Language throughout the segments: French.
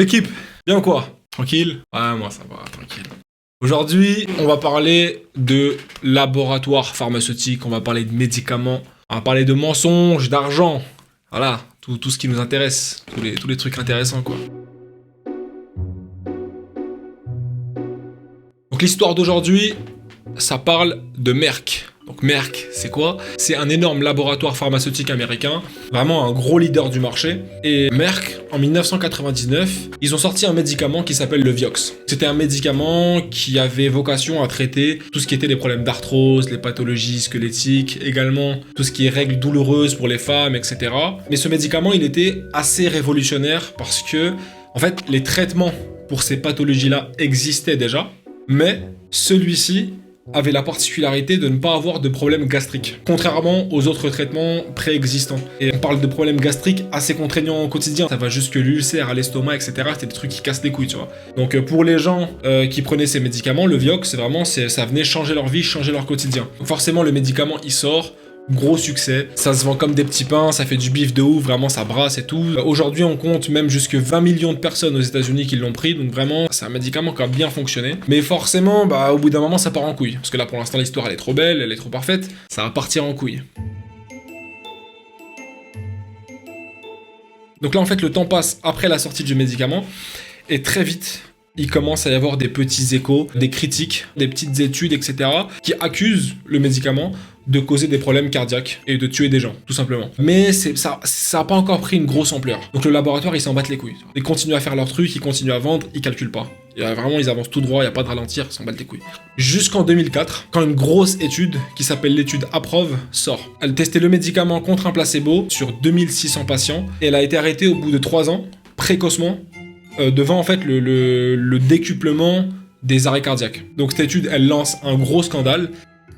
L'équipe, bien ou quoi? Tranquille? Ouais, moi ça va, tranquille. Aujourd'hui, on va parler de laboratoire pharmaceutique, on va parler de médicaments, on va parler de mensonges, d'argent. Voilà, tout ce qui nous intéresse, tous les trucs intéressants quoi. Donc l'histoire d'aujourd'hui, ça parle de Merck. Donc Merck, c'est quoi? C'est un énorme laboratoire pharmaceutique américain, vraiment un gros leader du marché. Et Merck, en 1999, ils ont sorti un médicament qui s'appelle le Vioxx. C'était un médicament qui avait vocation à traiter tout ce qui était les problèmes d'arthrose, les pathologies squelettiques, également tout ce qui est règles douloureuses pour les femmes, etc. Mais ce médicament, il était assez révolutionnaire parce que, en fait, les traitements pour ces pathologies-là existaient déjà, mais celui-ci avait la particularité de ne pas avoir de problème gastrique, contrairement aux autres traitements préexistants. Et on parle de problèmes gastriques assez contraignants au quotidien, ça va jusque l'ulcère à l'estomac, etc. C'est des trucs qui cassent les couilles, tu vois. Donc pour les gens qui prenaient ces médicaments, le Vioxx, ça venait changer leur vie, changer leur quotidien. Donc forcément, le médicament, il sort, gros succès, ça se vend comme des petits pains, ça fait du bif de ouf, vraiment ça brasse et tout. Aujourd'hui on compte même jusque 20 millions de personnes aux États-Unis qui l'ont pris, donc vraiment c'est un médicament qui a bien fonctionné. Mais forcément, au bout d'un moment ça part en couille, parce que là pour l'instant l'histoire elle est trop belle, elle est trop parfaite, ça va partir en couille. Donc là en fait le temps passe après la sortie du médicament, et très vite, il commence à y avoir des petits échos, des critiques, des petites études, etc. qui accusent le médicament de causer des problèmes cardiaques et de tuer des gens, tout simplement. Mais ça a pas encore pris une grosse ampleur. Donc le laboratoire, ils s'en battent les couilles. Ils continuent à faire leur truc, ils continuent à vendre, ils calculent pas. Et vraiment, ils avancent tout droit, il n'y a pas de ralentir, ils s'en battent les couilles. Jusqu'en 2004, quand une grosse étude, qui s'appelle l'étude APPROVE, sort. Elle testait le médicament contre un placebo sur 2600 patients, et elle a été arrêtée au bout de 3 ans, précocement, devant en fait le décuplement des arrêts cardiaques. Donc cette étude, elle lance un gros scandale,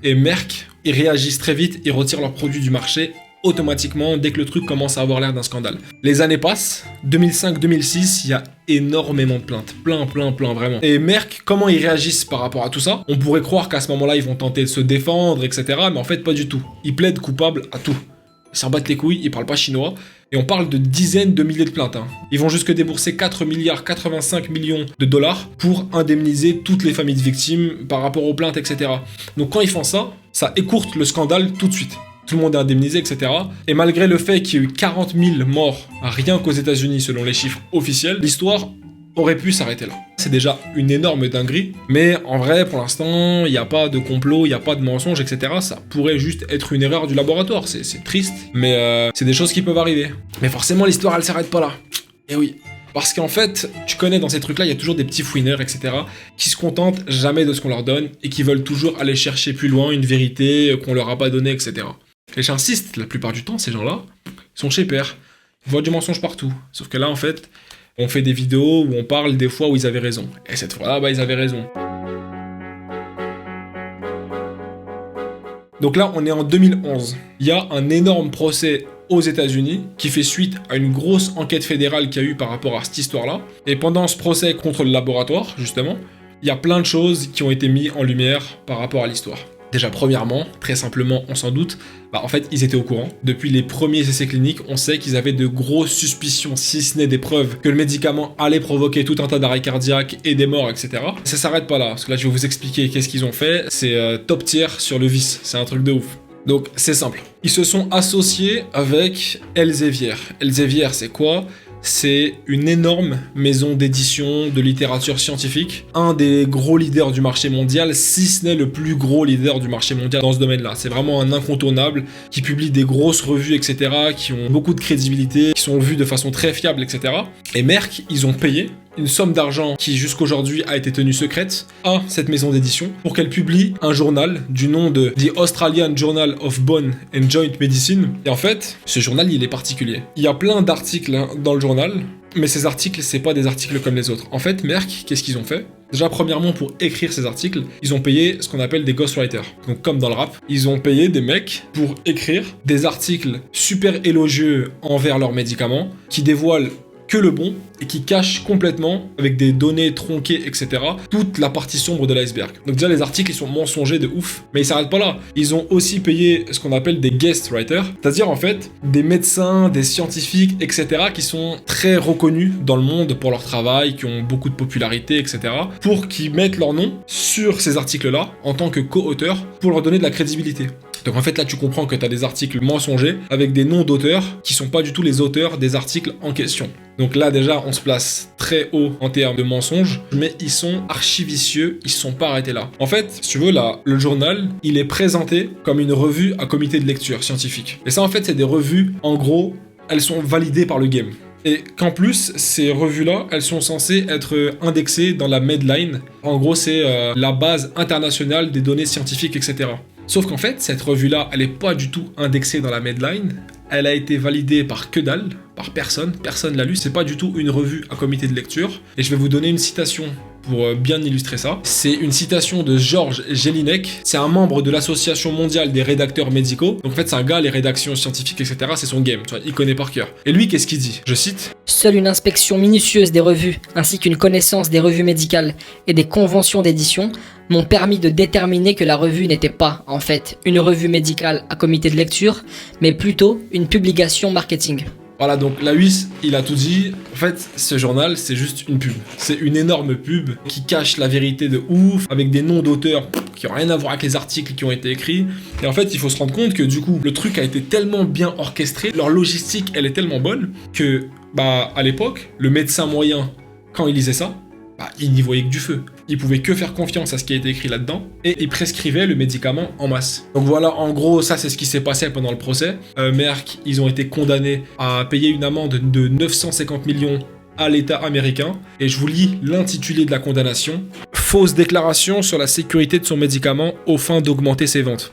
et Merck, ils réagissent très vite, ils retirent leurs produits du marché automatiquement dès que le truc commence à avoir l'air d'un scandale. Les années passent, 2005-2006, il y a énormément de plaintes, plein vraiment. Et Merck, comment ils réagissent par rapport à tout ça? On pourrait croire qu'à ce moment-là, ils vont tenter de se défendre, etc., mais en fait pas du tout. Ils plaident coupables à tout. Ils s'en battent les couilles, ils parlent pas chinois, et on parle de dizaines de milliers de plaintes. Ils vont jusque débourser 4,85 milliards de dollars pour indemniser toutes les familles de victimes par rapport aux plaintes, etc. Donc quand ils font ça, ça écourte le scandale tout de suite. Tout le monde est indemnisé, etc. Et malgré le fait qu'il y ait eu 40 000 morts rien qu'aux États-Unis selon les chiffres officiels, l'histoire aurait pu s'arrêter là. C'est déjà une énorme dinguerie, mais en vrai, pour l'instant, il n'y a pas de complot, il n'y a pas de mensonge, etc. Ça pourrait juste être une erreur du laboratoire, c'est triste, mais c'est des choses qui peuvent arriver. Mais forcément, l'histoire, elle s'arrête pas là. Et oui. Parce qu'en fait, tu connais, dans ces trucs-là, il y a toujours des petits fouineurs, etc., qui se contentent jamais de ce qu'on leur donne, et qui veulent toujours aller chercher plus loin une vérité qu'on leur a pas donnée, etc. Et j'insiste, la plupart du temps, ces gens-là, ils sont chez père. Ils voient du mensonge partout. Sauf que là, en fait, on fait des vidéos où on parle des fois où ils avaient raison. Et cette fois-là, ils avaient raison. Donc là, on est en 2011. Il y a un énorme procès aux États-Unis qui fait suite à une grosse enquête fédérale qu'il y a eu par rapport à cette histoire-là. Et pendant ce procès contre le laboratoire, justement, il y a plein de choses qui ont été mises en lumière par rapport à l'histoire. Déjà, premièrement, très simplement, on s'en doute, en fait, ils étaient au courant. Depuis les premiers essais cliniques, on sait qu'ils avaient de grosses suspicions, si ce n'est des preuves, que le médicament allait provoquer tout un tas d'arrêts cardiaques et des morts, etc. Ça s'arrête pas là, parce que là, je vais vous expliquer qu'est-ce qu'ils ont fait. C'est top tier sur le vice, c'est un truc de ouf. Donc, c'est simple. Ils se sont associés avec Elsevier. Elsevier, c'est quoi ? C'est une énorme maison d'édition de littérature scientifique, un des gros leaders du marché mondial, si ce n'est le plus gros leader du marché mondial dans ce domaine-là. C'est vraiment un incontournable qui publie des grosses revues, etc., qui ont beaucoup de crédibilité, qui sont vues de façon très fiable, etc. Et Merck, ils ont payé une somme d'argent qui jusqu'aujourd'hui a été tenue secrète à cette maison d'édition pour qu'elle publie un journal du nom de The Australian Journal of Bone and Joint Medicine. Et en fait, ce journal, il est particulier. Il y a plein d'articles dans le journal, mais ces articles, c'est pas des articles comme les autres. En fait, Merck, qu'est-ce qu'ils ont fait ? Déjà, premièrement, pour écrire ces articles, ils ont payé ce qu'on appelle des ghostwriters. Donc, comme dans le rap, ils ont payé des mecs pour écrire des articles super élogieux envers leurs médicaments, qui dévoilent que le bon et qui cache complètement, avec des données tronquées, etc., toute la partie sombre de l'iceberg. Donc déjà, les articles, ils sont mensongers de ouf, mais ils s'arrêtent pas là. Ils ont aussi payé ce qu'on appelle des guest writers, c'est-à-dire en fait des médecins, des scientifiques, etc., qui sont très reconnus dans le monde pour leur travail, qui ont beaucoup de popularité, etc., pour qu'ils mettent leur nom sur ces articles-là en tant que co-auteurs pour leur donner de la crédibilité. Donc en fait là tu comprends que tu as des articles mensongers avec des noms d'auteurs qui sont pas du tout les auteurs des articles en question. Donc là déjà on se place très haut en termes de mensonges, mais ils sont archi vicieux, ils se sont pas arrêtés là. En fait, si tu veux là, le journal, il est présenté comme une revue à comité de lecture scientifique. Et ça en fait c'est des revues, en gros, elles sont validées par le game. Et qu'en plus, ces revues-là, elles sont censées être indexées dans la Medline. En gros, c'est la base internationale des données scientifiques, etc. Sauf qu'en fait, cette revue-là, elle n'est pas du tout indexée dans la Medline. Elle a été validée par que dalle, par personne. Personne l'a lu. C'est pas du tout une revue à comité de lecture. Et je vais vous donner une citation pour bien illustrer ça. C'est une citation de Georges Jelinek. C'est un membre de l'Association mondiale des rédacteurs médicaux. Donc en fait, c'est un gars, les rédactions scientifiques, etc., c'est son game. Tu vois, il connaît par cœur. Et lui, qu'est-ce qu'il dit? Je cite: Seule une inspection minutieuse des revues, ainsi qu'une connaissance des revues médicales et des conventions d'édition, m'ont permis de déterminer que la revue n'était pas, en fait, une revue médicale à comité de lecture, mais plutôt une publication marketing. Voilà, donc la Huisse, il a tout dit. En fait, ce journal, c'est juste une pub. C'est une énorme pub qui cache la vérité de ouf, avec des noms d'auteurs qui n'ont rien à voir avec les articles qui ont été écrits. Et en fait, il faut se rendre compte que du coup, le truc a été tellement bien orchestré, leur logistique, elle est tellement bonne, que, à l'époque, le médecin moyen, quand il lisait ça, il n'y voyait que du feu. Il pouvait que faire confiance à ce qui a été écrit là-dedans et il prescrivait le médicament en masse. Donc voilà, en gros, ça c'est ce qui s'est passé pendant le procès. Merck, ils ont été condamnés à payer une amende de 950 millions à l'État américain. Et je vous lis l'intitulé de la condamnation: fausse déclaration sur la sécurité de son médicament aux fins d'augmenter ses ventes.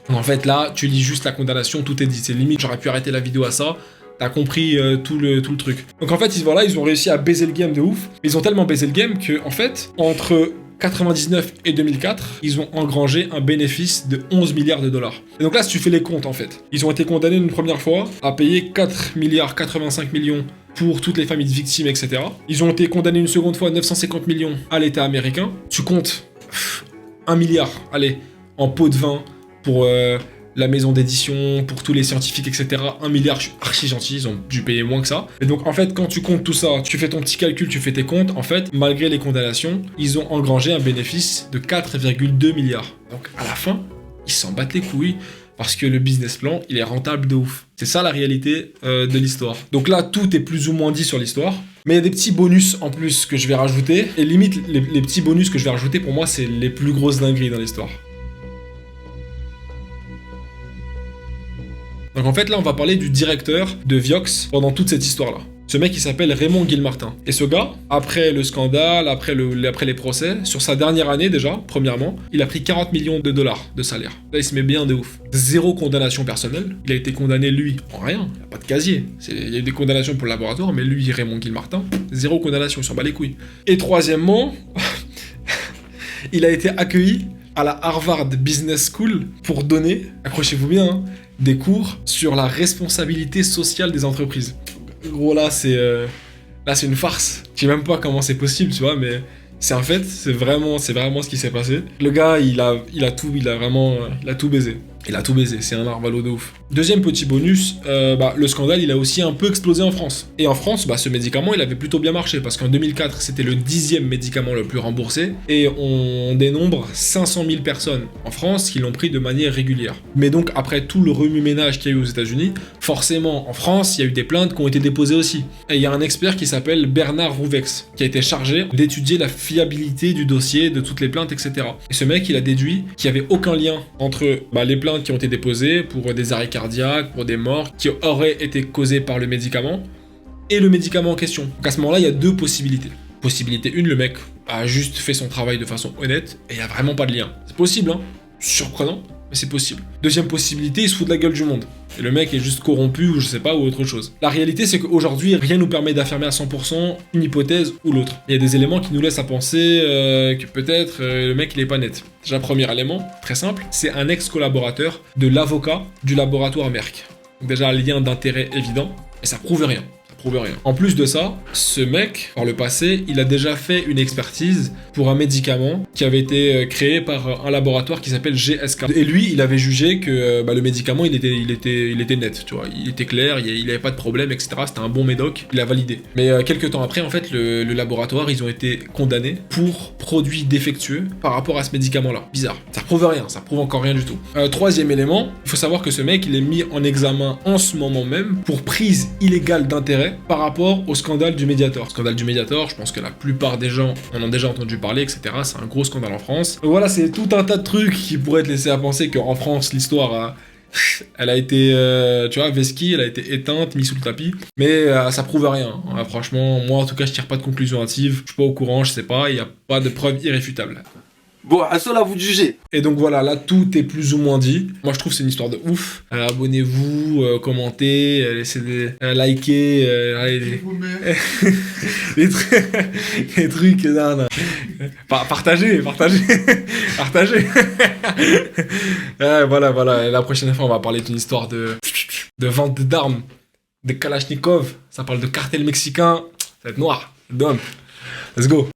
En fait, là, tu lis juste la condamnation, tout est dit. C'est limite, j'aurais pu arrêter la vidéo à ça. T'as compris tout le truc. Donc en fait, ils ont réussi à baiser le game de ouf. Ils ont tellement baisé le game que, en fait, entre 99 et 2004, ils ont engrangé un bénéfice de 11 milliards de dollars. Et donc là, si tu fais les comptes, en fait, ils ont été condamnés une première fois à payer 4 milliards 85 millions pour toutes les familles de victimes, etc. Ils ont été condamnés une seconde fois 950 millions à l'État américain. Tu comptes 1 milliard, allez, en pot de vin pour la maison d'édition, pour tous les scientifiques, etc. 1 milliard, je suis archi gentil, ils ont dû payer moins que ça. Et donc, en fait, quand tu comptes tout ça, tu fais ton petit calcul, tu fais tes comptes, en fait, malgré les condamnations, ils ont engrangé un bénéfice de 4,2 milliards. Donc, à la fin, ils s'en battent les couilles, parce que le business plan, il est rentable de ouf. C'est ça la réalité de l'histoire. Donc là, tout est plus ou moins dit sur l'histoire. Mais il y a des petits bonus en plus que je vais rajouter. Et limite, les petits bonus que je vais rajouter, pour moi, c'est les plus grosses dingueries dans l'histoire. Donc en fait là on va parler du directeur de Vioxx pendant toute cette histoire-là. Ce mec il s'appelle Raymond Guilmartin. Et ce gars, après le scandale, après les procès, sur sa dernière année déjà, premièrement, il a pris 40 millions de dollars de salaire. Là il se met bien de ouf. 0 condamnation personnelle. Il a été condamné lui en rien, il n'y a pas de casier. Il y a des condamnations pour le laboratoire, mais lui Raymond Guilmartin, 0 condamnation, il s'en bat les couilles. Et troisièmement, il a été accueilli à la Harvard Business School pour donner, accrochez-vous bien, hein, des cours sur la responsabilité sociale des entreprises. Gros, là, c'est une farce. Je sais même pas comment c'est possible, tu vois, mais c'est en fait, c'est vraiment ce qui s'est passé. Le gars, il a tout baisé. Il a tout baisé, c'est un narvalo de ouf. Deuxième petit bonus, le scandale, il a aussi un peu explosé en France. Et en France, ce médicament, il avait plutôt bien marché, parce qu'en 2004, c'était le 10e médicament le plus remboursé, et on dénombre 500 000 personnes en France qui l'ont pris de manière régulière. Mais donc, après tout le remue-ménage qu'il y a eu aux États-Unis, forcément, en France, il y a eu des plaintes qui ont été déposées aussi. Et il y a un expert qui s'appelle Bernard Rouvex, qui a été chargé d'étudier la fiabilité du dossier, de toutes les plaintes, etc. Et ce mec, il a déduit qu'il n'y avait aucun lien entre les plaintes qui ont été déposées pour des arrêts cardiaques, pour des morts qui auraient été causées par le médicament et le médicament en question. Donc à ce moment-là, il y a deux possibilités. Possibilité 1, le mec a juste fait son travail de façon honnête et il n'y a vraiment pas de lien. C'est possible, hein. Surprenant, mais c'est possible. Deuxième possibilité, il se fout de la gueule du monde. Et le mec est juste corrompu ou je sais pas, ou autre chose. La réalité, c'est qu'aujourd'hui, rien nous permet d'affirmer à 100% une hypothèse ou l'autre. Il y a des éléments qui nous laissent à penser que peut-être le mec il est pas net. Déjà, premier élément, très simple, c'est un ex-collaborateur de l'avocat du laboratoire Merck. Donc déjà, un lien d'intérêt évident, mais ça prouve rien. Ça prouve rien. En plus de ça, ce mec, par le passé, il a déjà fait une expertise pour un médicament qui avait été créé par un laboratoire qui s'appelle GSK. Et lui, il avait jugé que le médicament, il était net, tu vois. Il était clair, il avait pas de problème, etc. C'était un bon médoc, il a validé. Mais quelques temps après, en fait, le laboratoire, ils ont été condamnés pour produits défectueux par rapport à ce médicament-là. Bizarre. Ça prouve rien, ça prouve encore rien du tout. Troisième élément, il faut savoir que ce mec, il est mis en examen en ce moment même pour prise illégale d'intérêt par rapport au scandale du Mediator. Scandale du Mediator, je pense que la plupart des gens en ont déjà entendu parler, etc. C'est un gros scandale en France. Donc voilà, c'est tout un tas de trucs qui pourraient te laisser à penser qu'en France, l'histoire elle a été, tu vois, Veski, elle a été éteinte, mise sous le tapis, mais ça prouve rien. Hein. Franchement, moi en tout cas, je tire pas de conclusion hâtive, je suis pas au courant, je sais pas, il y a pas de preuves irréfutables. Bon, à cela, vous de juger. Et donc voilà, là tout est plus ou moins dit. Moi je trouve que c'est une histoire de ouf. Abonnez-vous, commentez, laissez liker, les trucs, non. Partagez. Voilà. Et la prochaine fois on va parler d'une histoire de vente d'armes, de Kalachnikov. Ça parle de cartel mexicain. Ça va être noir, d'homme. Let's go.